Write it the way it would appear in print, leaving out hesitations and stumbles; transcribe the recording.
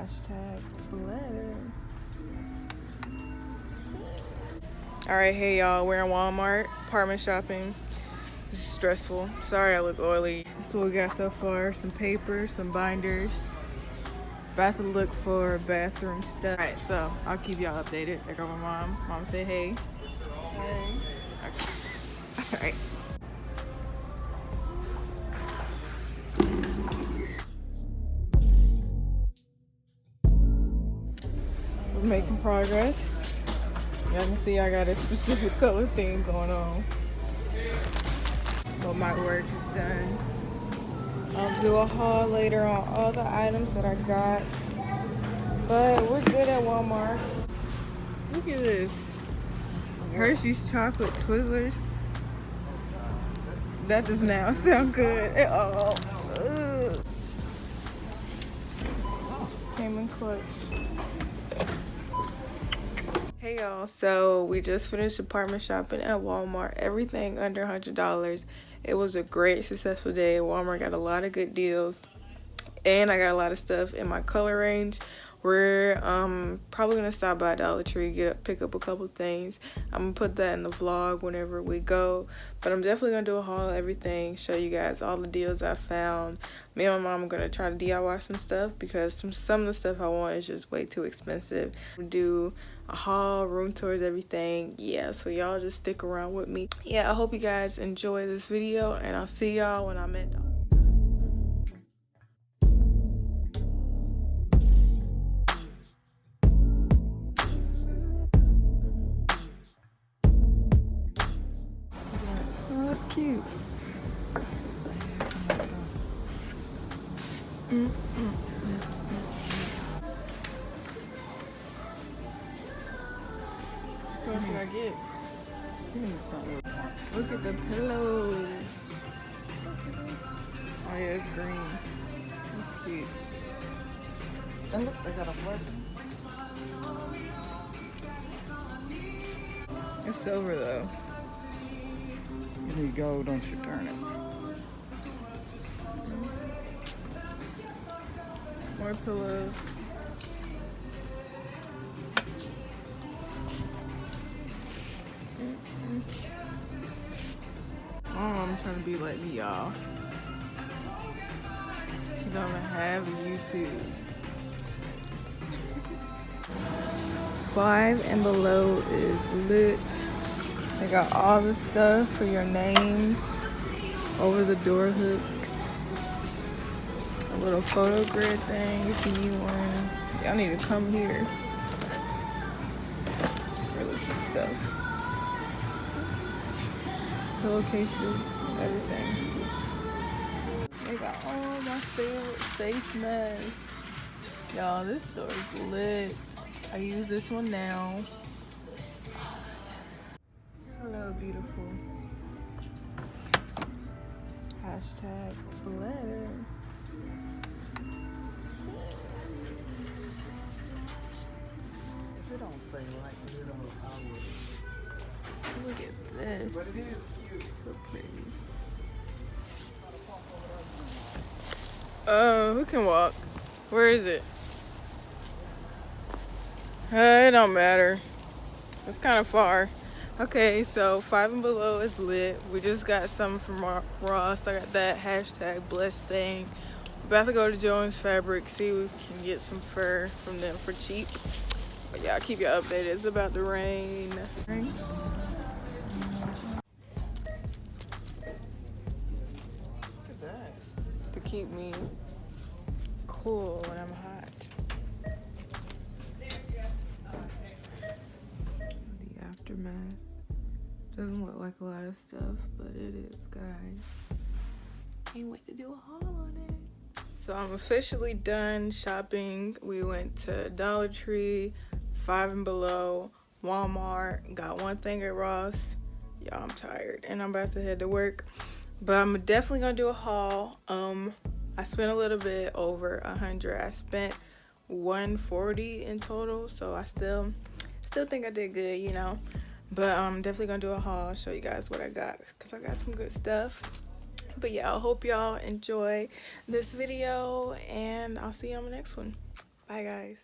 Hashtag blessed. Alright, hey y'all, we're in Walmart, apartment shopping. This is stressful. Sorry I look oily. This is what we got so far. Some paper, some binders. About to look for bathroom stuff. Alright, so I'll keep y'all updated. I got my mom. Mom say hey. Hey. Okay. Alright. We're making progress. Y'all can see I got a specific color theme going on. But my work is done. I'll do a haul later on all the items that I got. But we're good at Walmart. Look at this. Hershey's chocolate Twizzlers. That does not sound good at all. Ugh. Came in clutch. Hey y'all, so we just finished apartment shopping at Walmart. Everything under $100. It was a great, successful day. Walmart got a lot of good deals, and I got a lot of stuff in my color range. We're probably gonna stop by Dollar Tree, pick up a couple things. I'm gonna put that in the vlog whenever we go, but I'm definitely gonna do a haul of everything, show you guys all the deals I found. Me and my mom are gonna try to DIY some stuff because some of the stuff I want is just way too expensive. We do a haul, room tours, everything. Yeah, so y'all just stick around with me. Yeah, I hope you guys enjoy this video, and I'll see y'all when I'm at Dollar. Oh, that's cute. What should I get? Look at the pillows. Oh yeah, it's green. That's cute. And look, they got a blood. It's silver though. Here you go, don't you turn it. More pillows. I'm trying to be like me, y'all. She don't have YouTube. 5 and Below is lit. They got all the stuff for your names over the door hooks. A little photo grid thing if you need one. Y'all need to come here. Really cute stuff. Pillowcases, everything. They got all my favorite face masks. Y'all, this store is lit. I use this one now. Hello, beautiful. Hashtag blessed. If it don't stay right, you know, I would. Look at this. But it is cute. So pretty. Oh, who can walk? Where is it? It don't matter. It's kind of far. Okay, so 5 and Below is lit. We just got some from Ross. I got that hashtag blessed thing. We're about to go to Jones Fabric, see if we can get some fur from them for cheap. But yeah, I'll keep you updated. It's about to rain. Look at that. To keep me cool when I'm hot. The aftermath. Doesn't look like a lot of stuff, but it is, guys. Can't wait to do a haul on it. So I'm officially done shopping. We went to Dollar Tree, 5 and Below, Walmart, got one thing at Ross. Y'all, I'm tired and I'm about to head to work. But I'm definitely gonna do a haul. I spent a little bit over $100. I spent $140 in total, so I still think I did good, you know. But I'm definitely gonna do a haul, show you guys what I got, because I got some good stuff. But yeah, I hope y'all enjoy this video, and I'll see you on the next one. Bye. Bye, guys.